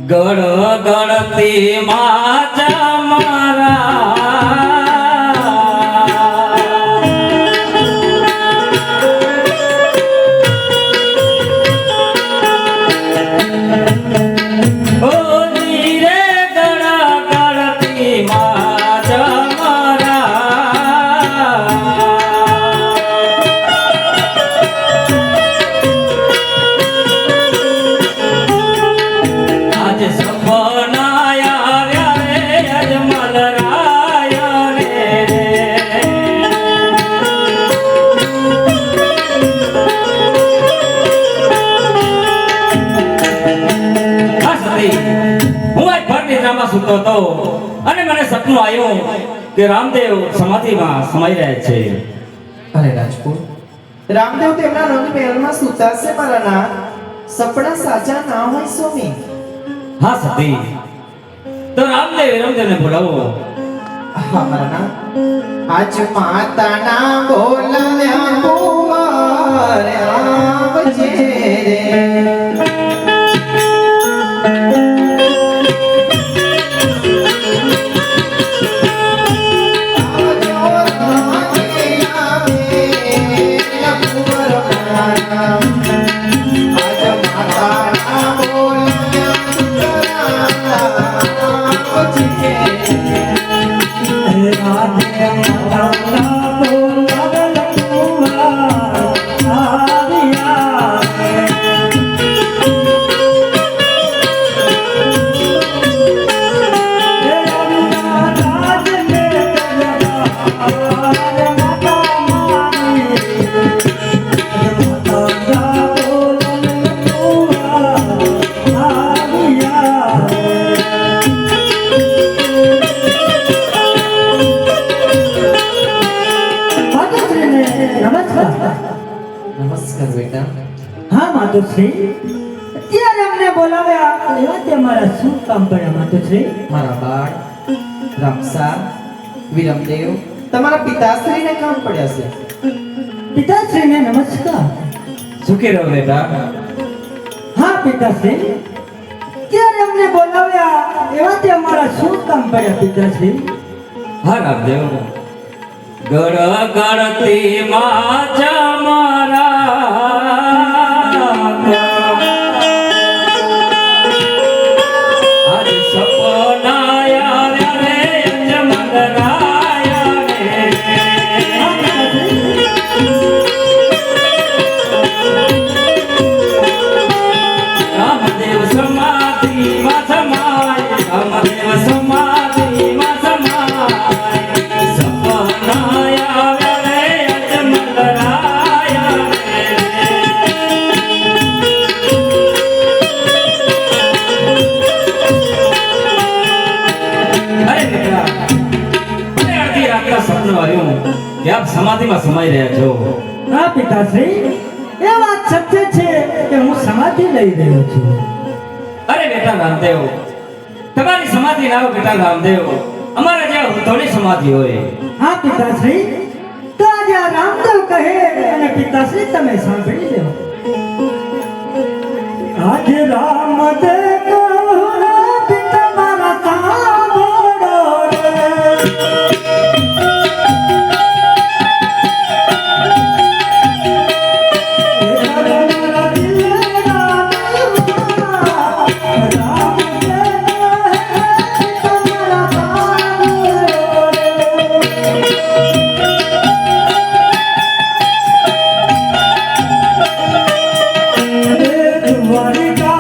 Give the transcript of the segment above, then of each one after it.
ગળ ગળતી માજા મારા સુતો હતો અને મને સપનું આવ્યું કે રામદેવ સમાધિમાં સમાઈ રહ્યા છે. અરે રાજપૂત, રામદેવ તેમના રંગમહેલમાં સૂતા છે મારા નાથ. સપના સાચા ના હોય સ્વામી. હા સતી, તો રામદેવને બોલાવો. હા મારા નાથ. આજ માતાના બોલાવ્યા કુંવર આવજે રે. નમસ્કાર બેટા. હા માતુશ્રી, અત્યારે અમને બોલાવ્યા એવા તે મારા શું કામ પડ્યા માતુશ્રી? મારા બાળ રામસા વિરમદેવ તમારા પિતાશ્રીને કામ પડ્યા છે. પિતાશ્રીને નમસ્કાર. સુખી રહો બેટા. હા પિતાશ્રી, અત્યારે અમને બોલાવ્યા એવા તે મારા શું કામ પડ્યા પિતાશ્રી? હા રામદેવ, ગળ ગળતી માજા મારા આજ સપના આવ્યા રે અજમલરાયા રે. રામદેવ સમાધિમાં સમાય, રામદેવ સમાધિમાં સમાય. સમાધિમાં સમાઈ રહ્યા છો. હા પિતાશ્રી, એ વાત સત્ય છે કે હું સમાધિ લઈ રહ્યો છું. અરે બેટા રામદેવ, તમારી સમાધિ ના હોય બેટા રામદેવ, અમારા જ્યાં થોડી સમાધિ હોય. હા પિતાશ્રી, તો આજે આ રામદેવ કહે અને પિતાશ્રી તમે સાંભળી લો. આજે રામદેવ Varga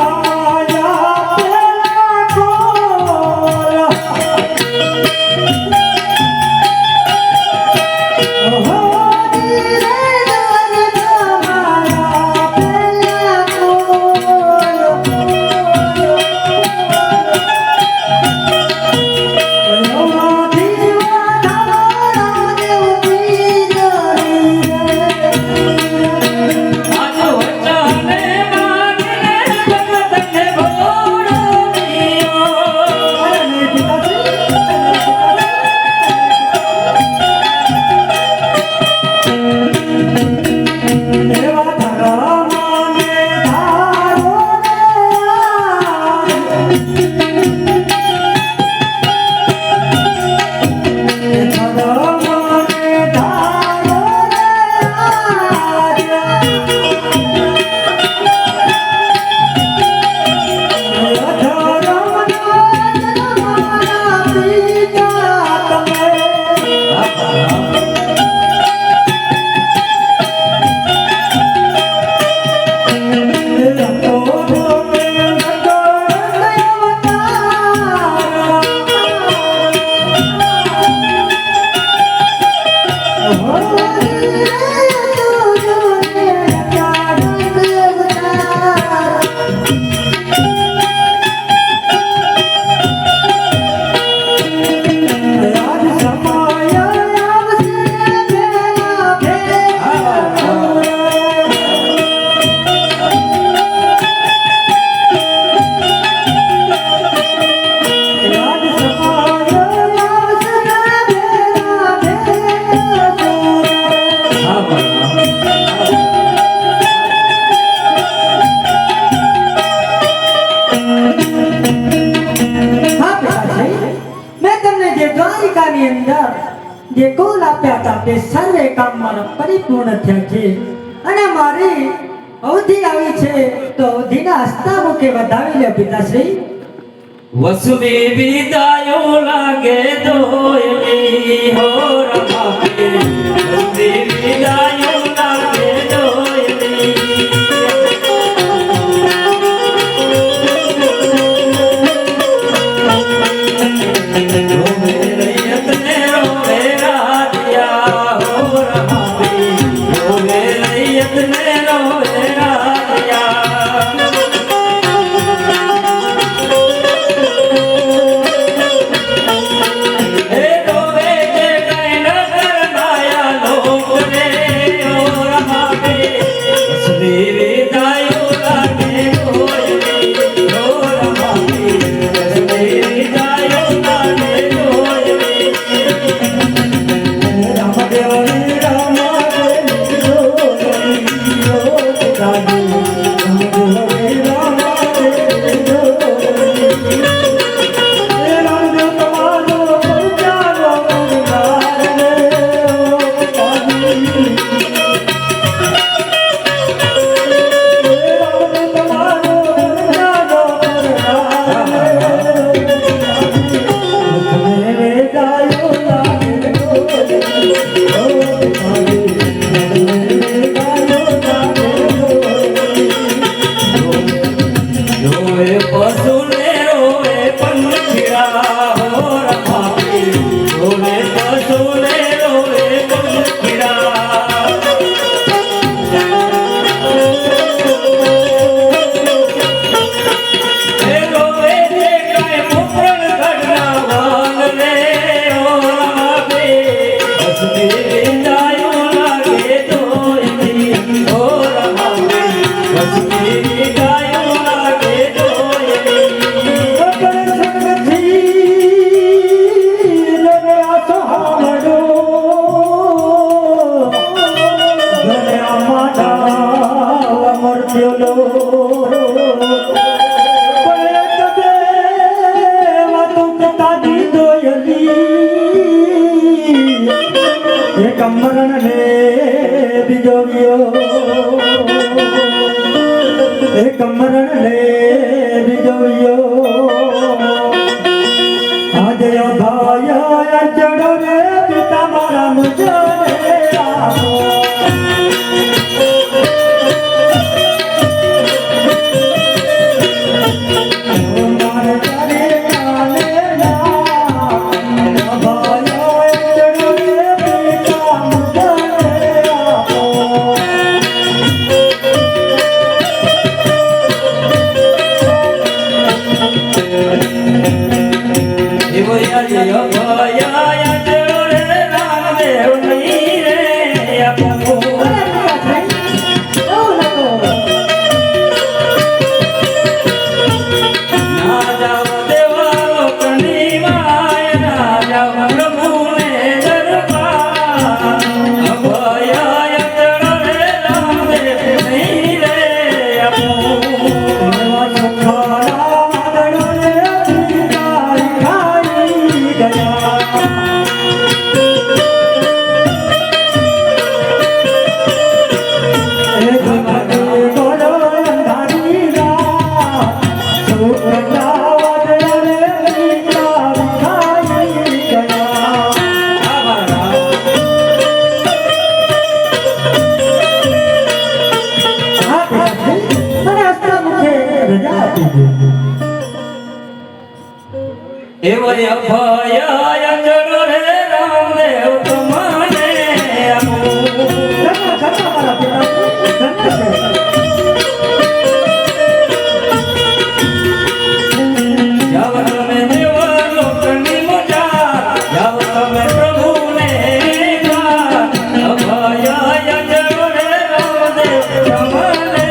આપ્યા હતા તે સર્વે કામ મારા પરિપૂર્ણ થયા છે અને મારી અવધિ આવી છે તો અવધિના હસ્તા મુખે વધાવી લે પિતાશ્રી. વસુદેવ વિદાયો લાગે દોયલી હો રમાપે વસુદેવ વિદાયો લાગે દોયલી રોવે રૈયત ને રોવે રાધિયા હો રમાપે રોવે રૈયત ને રોવે રાધિયા કમરણ ને બીજો ગયો એ કમરણ ને બીજો ગયો આજે ભાઈ ચડો રે પિતા મારા મુજે આપો એવય ભય ચડો રે રામદેવ તમને જાવ તમે દેવ લોકની મજા જાવ તમે પ્રભુને અભય ચડો રે રામદેવ તમને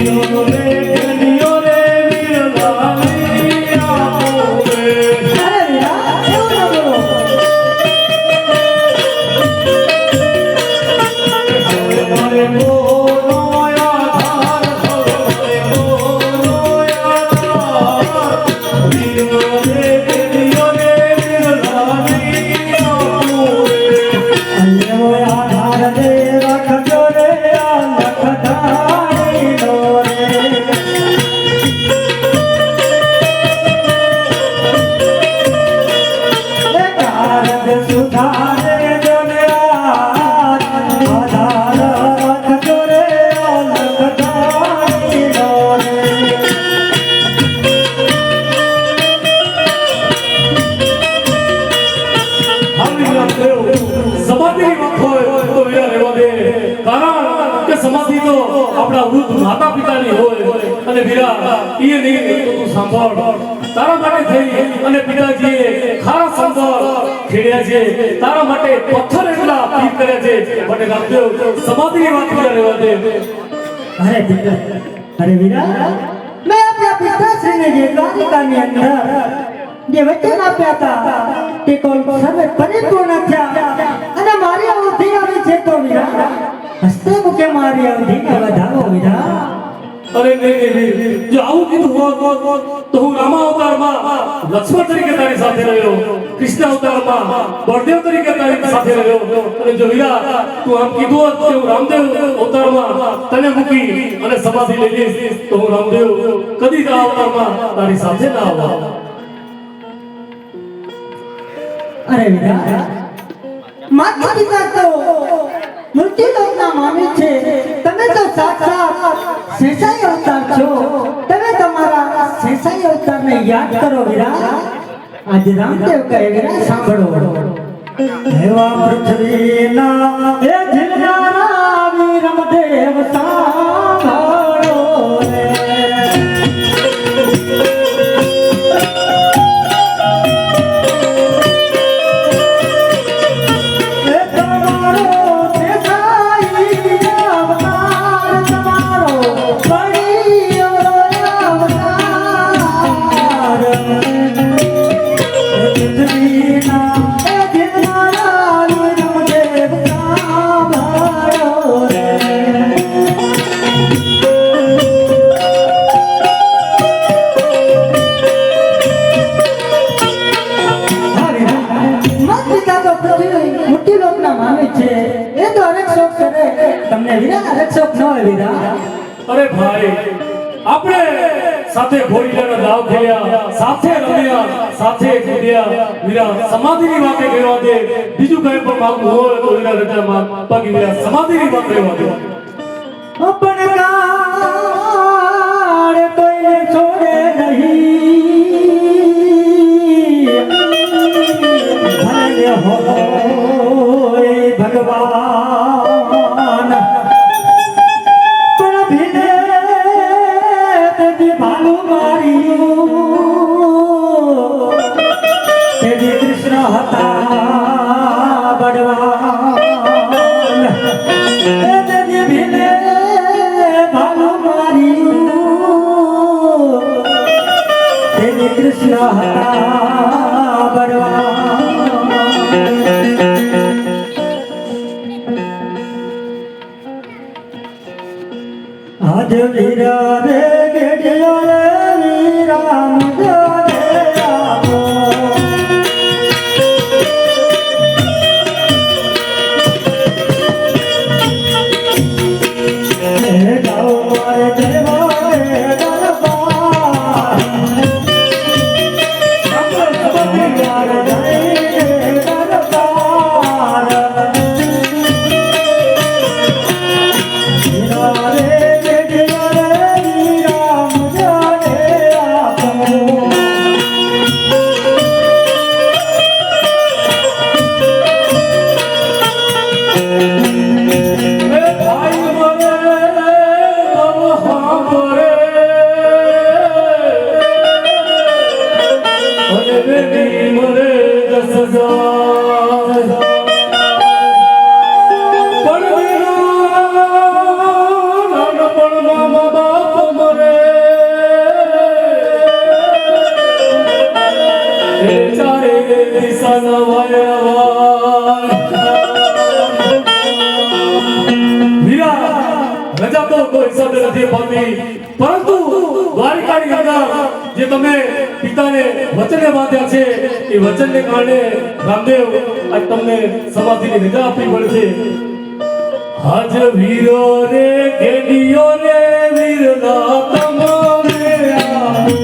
વીરો રે ઘણીઓ રે વીરલાની આપો રે. અરે વીરા એવું ન બોલો. મારે મોનો આધાર મારે મોનો આધાર વીરો રે ઘણીઓ રે વીરલાની આપો રે. અલ્યો આધાર દે રાખજો રે આ લખધારીનો રે. એ કારજ સુધારે જનરાજ આધાર રાખજો રે આ લખધારીનો રે. આવી વાત લેવો. સમાધિની વાત હોય તો વીરા રહેવા દે. કારણ કે સમાધિ તો આપણા વૃદ્ધ માતા પિતાની હોય અને વીરા એ નહીં તો તું સાંભળ. તારા માટે થઈ અને પિતાજીએ ખારા સંભાળ ખેડ્યા છે. તારા માટે પથ્થર એટલા પીર કર્યા છે. માટે રામદેવ સમાધિની વાત વીરા રહેવા દે. અરે વીરા, અરે વીરા, મેં આપણા પિતાશ્રીને જે દ્વારિકાની અંદર જે વચન આપ્યા હતા તે કોઈ સર્વે પરિપૂર્ણ થયા અને મારી અવધિ આવી છે તો વીરા હસ્તે મુકે મારી અવધિને વધાવો વીરા. અરે નહીં, જો આવું કીધું હોત તો હું રામા અવતારમાં લક્ષ્મણ તરીકે તારી સાથે રહ્યો, કૃષ્ણ અવતારમાં બળદેવ તરીકે તારી સાથે રહ્યો. અને જો વીરા તું આમ કીધું હોત કે હું રામદેવ અવતારમાં તને મૂકી અને સમાધિ લઈ લઈશ તો હું રામદેવ કદી આ અવતારમાં તારી સાથે ના આવા. અરે વીરા, માતા પિતા તો મૃત્યુલોકના મામી છે. તમે તો સાક્ષાત શેષાઈ અવતાર છો. તમે તમારા શેષાઈ અવતારને યાદ કરો વીરા. આજે રામદેવ કહે વીરા સાંભળો. એવા પૃથ્વીના એ જીલનારા વીરમદેવ સાંભળો રે. એ તમારો શેષાઈ અવતાર, તમારો બળિયો અવતાર. પૃથ્વીના એ જીલનારા વીરમદેવ સાંભળો રે. માતપિતા તો પૃથ્વી મોટી લોકના મામી છે. એ તો હરેક શોખ કરે. તમને વીરા હરેક શોખ ન હોય વીરા. અરે ભાઈ, આપણે સાથે ઘોડીલાના દાવ ખેલ્યા, સાથે રમ્યા, સાથે કૂદ્યા. વીરા સમાધિની વાતે કરવા દે. બીજું કંઈ પણ માંગવું હોય તો વીરા રજા માંગ. બાકી વીરા સમાધિની વાત રહેવા દે. પણ કાળ કોઈને છોડે નહીં. ભલે હોય ભગવાન પણ ભીને તેથી ભાલું માર્યું. તેથી કૃષ્ણ હતા બળવાન. તેથી ભીને ભાલું માર્યું. તેથી કૃષ્ણ હતા બળવાન. આજ વીરા રે ગેડિયા રે વીરા મુજે આપો. એ ગાઓ મારે દેવા રે દરબાર. યાર જય દરબાર. વીરા રે ગેડિયા રે વીરા મુજે આપો. એ ભાઈ મને તમ સાંભળે. અને બેટી મને 10,000. પણ વીરા નાનપણમાં મા બાપ રજા તો કોઈ હિસાબે નથી અપાતી, પરંતુ દ્વારિકાની અંદર જે તમે પિતાને વચને બાંધ્યા છે એ વચનને કારણે રામદેવ આજ તમને સમાધિની રજા આપવી પડશે. આજ વીરો રે ગેડીઓ રે વીરના તમારે આવો.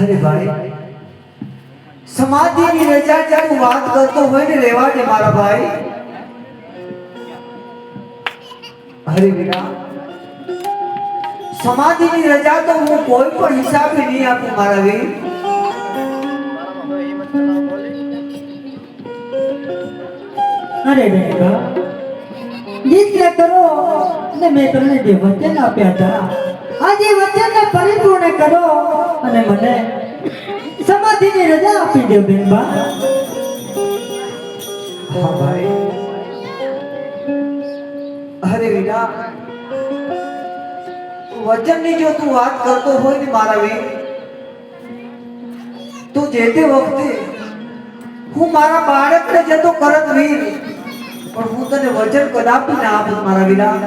અરે ભાઈ, સમાધિની રજા જ્યારે તું વાત કરતો હોય ને રહેવા દે મારા ભાઈ. અરે વીરા, સમાધિની રજા તો હું કોઈ પણ હિસાબે નહીં આપું મારા વીર. અરે બેટા, જીતને કરો ને મેં તમને જે વચન આપ્યા હતા આજે વચનને પરિપૂર્ણ કરો અને મને સમાધિની રજા આપી દો બેનબા. હા ભાઈ. અરે વીરા, વચનની જો તું વાત કરતો હોય ને મારા વીર, તો જે તે વખતે હું મારા બાળકને જતો કરત વીર, પણ હું તને વચન કદાપી ના આપું મારા વીરા.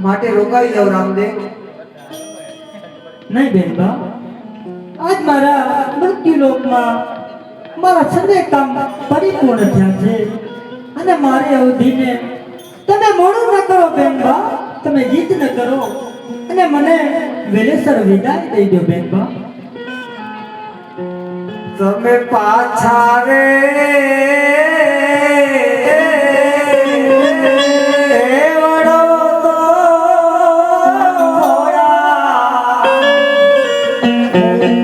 માટે રોકાઈ જાવ રામદેવ. નહીં બેનબા, આજ મારા મૃત્યુલોકમાં મારા સર્વે કામ પરિપૂર્ણ થયા છે અને મારી અવધિને તમે મોડું ન કરો બેનબા, તમે જીત ન કરો અને મને વેલેસર વિદાય દઈ દો બેનબા. તમે પાછા રે વળો તો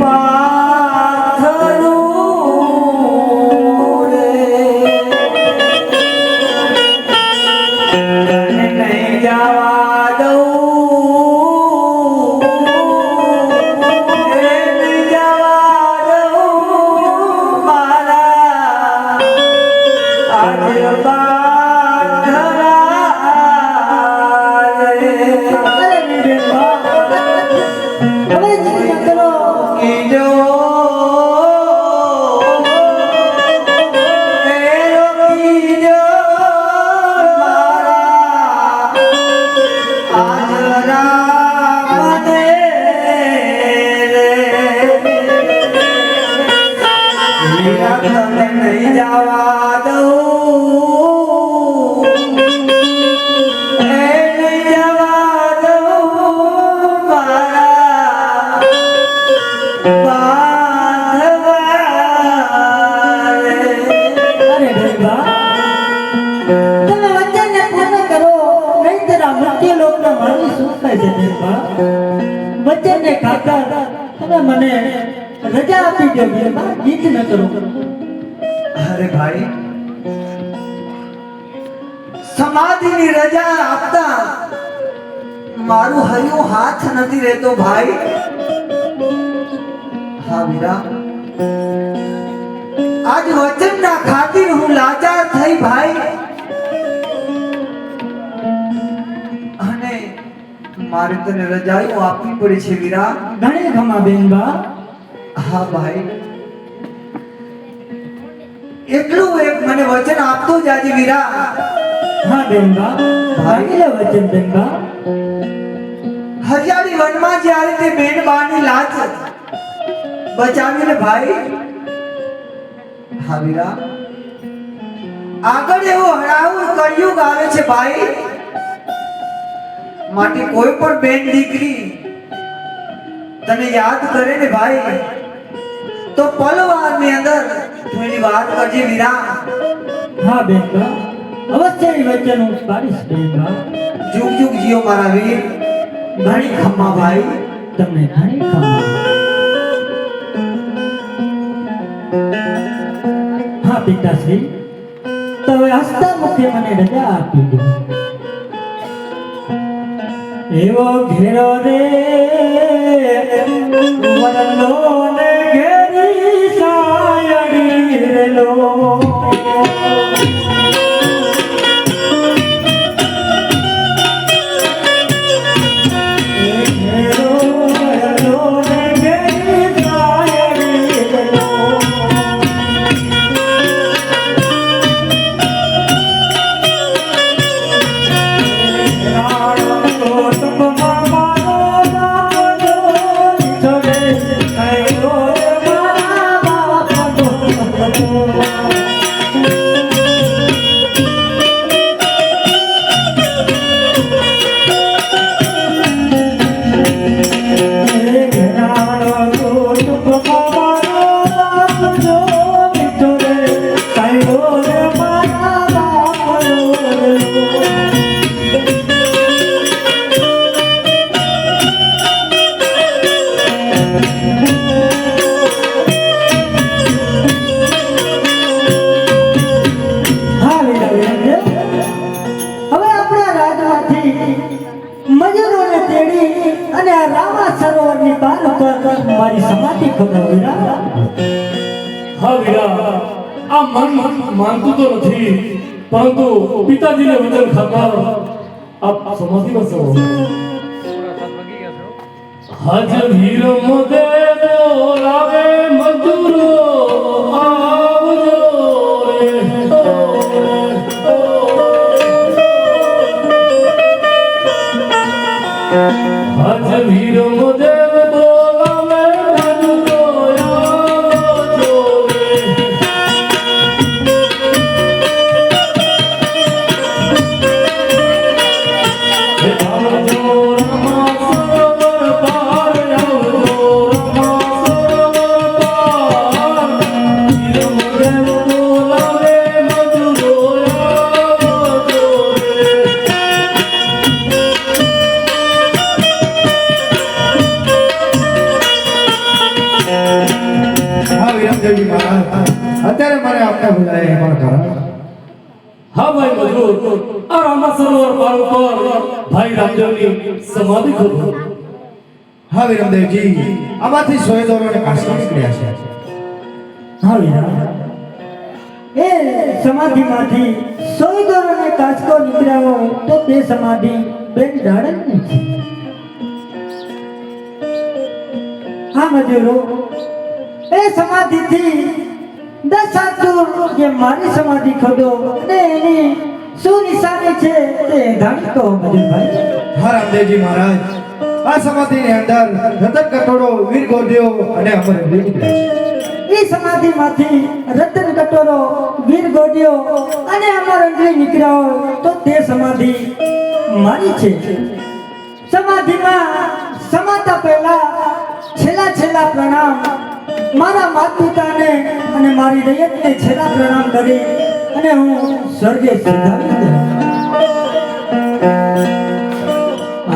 પાથરું રે, તને નહીં જવા દઉં. નહીં જવા દઉં, નહીં જવા દઉં મારા બાંધવારે. અરે બેનબા, તમે વચનને પૂર્ણ કરો નહીંતર આ મૃત્યુલોકના મારી શું થાય છે બેનબા. વચનને ખાતર તમે મને રજા આપી દો બેનબા, જીત ન કરો. અરે ભાઈ, સમાધિની રજા આપતા મારું હૈયું હાથ નથી રહેતો ભાઈ. હા વીરા, આજ વચનના ખાतिर હું લાચાર થઈ ભાઈ, અને મારે તને રજાઓ આપવી પડી છે વીરા. ઘણી ખમા બેનબા. હા ભાઈ, એટલું એક મને વચન આપતો જાજે વીરા. હા બેનબા, ભાગી લે વચન બેનબા. હરિયાળી વનમાં જ્યારે તે બેન બાની લાજ બચાવીને ભાઈ. હા વીરા, આગળ એવો હરાવું કળિયુગ આવે છે ભાઈ. માટે કોઈ પણ બેન દીકરી તને યાદ કરે ને ભાઈ, તો પલવારની અંદર તું એની વાત કરજે વીરા. હા બેનબા, અવશ્ય એ વચન હું પાડીશ બેનબા. જુગ જુગ જીઓ મારા વીર. ઘણી ખમ્મા ભાઈ. તમને ઘણી ખબર. હા પિતાશ્રી, તો હવે હસતા મુખે મને રજા આપી દો. એવો ઘેરો રે વરલો ને ઘેરી સાયડી રેલો. મજૂરોને તેડી અને આ રામા સરોવરની પાર ઉપર મારી સમાધિ ખોદો વીરા. હા વીરા, આ મન માનતું તો નથી, પરંતુ પિતાજીને વચન ખાતા આપ સમાધિમાં છો. હજ વીર મોદે બોલાવે મજૂરો આવજો રે. હજ વીર મોદે બોલાવે મજૂરો આવજો રે. આવજો રમા સરોવર પાર, આવજો રમા સરોવર પાર. વીર મોદે બોલાવે મજૂરો આવજો રે. હા વિરમદેવજી મહારાજ, અત્યારે મને આપને બોલાય પણ ખરા. હા ભાઈ મજૂર, આ રામા સરોવર પાર ઉપર ભાઈ રામદેવની સમાધિ ખોદો. હા વિરમદેવજી, આમાંથી સોયદોરોને કાશી નીકળ્યા છે. હા વીરા, એ સમાધિમાંથી સોયદોરોને કાચકો નીકળ્યા હોય તો તે સમાધિ બેન દાડમની છે. હા મજૂરો, એ સમાધિથી 10 હાથ દૂર જે મારી સમાધિ ખોદો અને એની શું નિશાની છે તે જાણી કહો મજૂરભાઈ. હા રામદેવજી મહારાજ, આ સમાધિની અંદર રતન કટોરો, વીર ગોરધીઓ અને અમરવીર નીકળ્યા છે. એ સમાધિમાંથી રતન કટોરો, વીર ગોડીઓ અને અમર અંજલી નીકળ્યા હોય તો તે સમાધિ મારી છે. સમાધિમાં સમાતા પહેલા છેલ્લા પ્રણામ મારા માતા પિતાને અને મારી દૈયતને છેલ્લા પ્રણામ કરી અને હું સ્વર્ગે સિધાવી દઉં.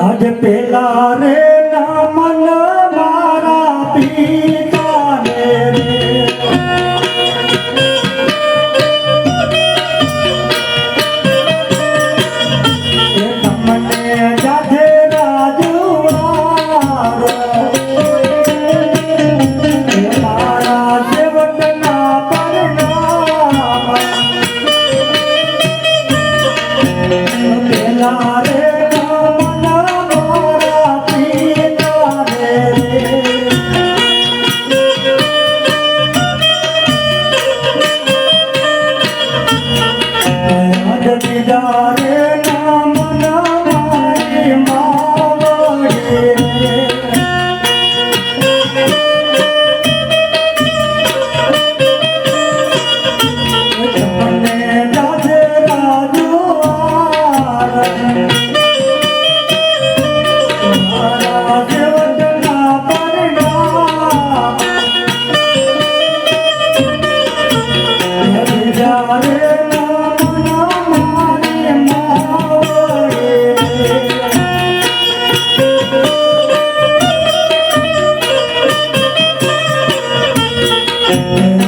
આજ પેલા રે નમન મારા પિતાને રે. એ તમને જાજે રાજુવારો, એ મારા સેવકના પરનામ. પેલા રે નમન મારા પિતાને પિયા રે નામ મારે માવડે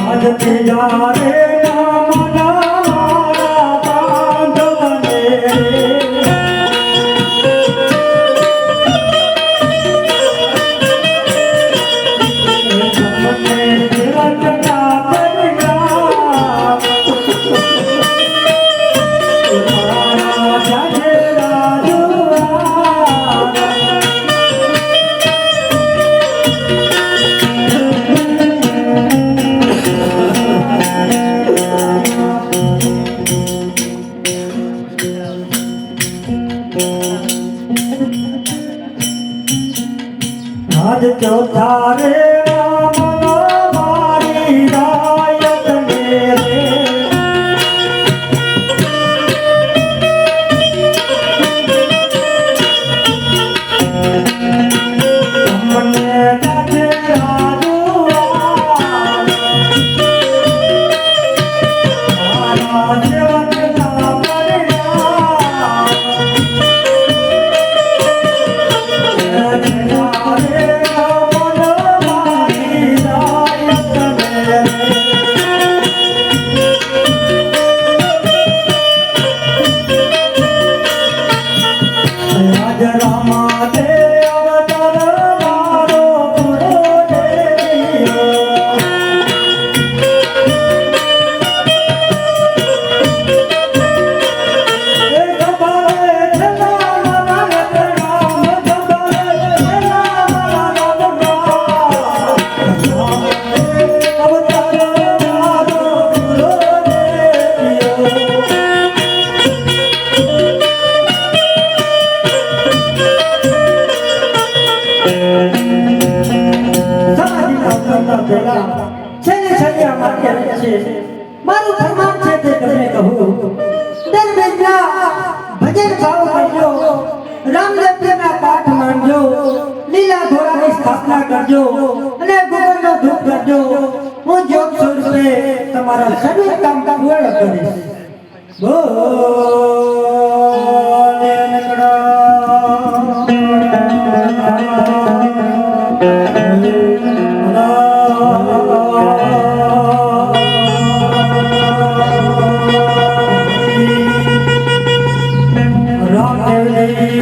આજ પિયા રે નામ મારા બાંધવને આજ ચોથા રે મારી રાયત ને રે તમને ગાજે રાજુ મારા જીવનના પડ્યા મારું ફરમાન છે તે તમને કહું દરવેશના ભજન ભાવ કરજો રામદેવના પાઠ માનજો લીલા ઘોડાની સ્થાપના કરજો અને ગોબરનો ધૂપ કરજો હું જોગ સ્વરૂપે તમારા સર્વે કામ પૂર્ણ કરીશ બોલે રામદેવજી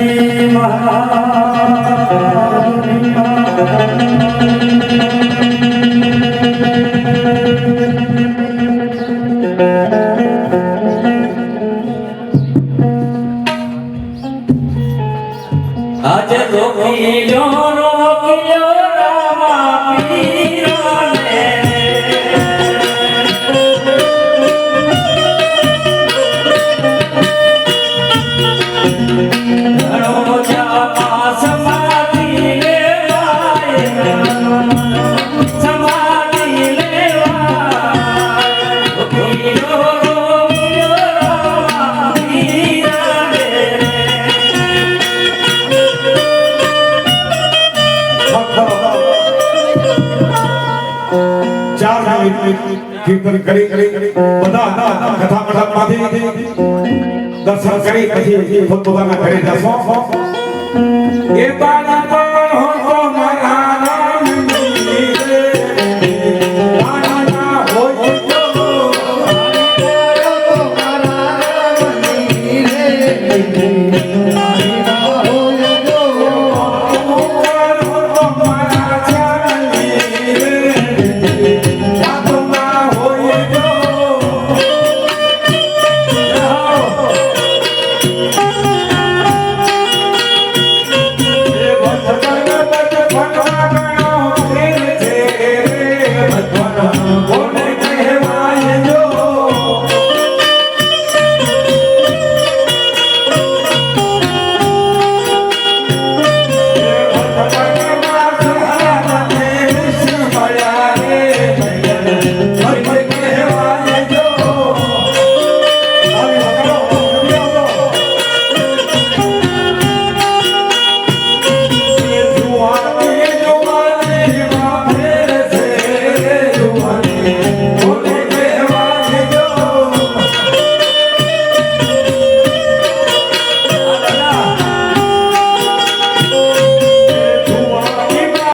આજે રોકીયો રોકીયો રામા પીરાને ઘણો જાપા સમાધિ લેવાય સમાધિ લેવાય રોકીયો રોકીયો રામા પીરાને ચાર કીર્તન કરી બધા કથા મંડપમાંથી દર્શન કરી પછી પોતપોતાના ઘરે જશો એ બાળક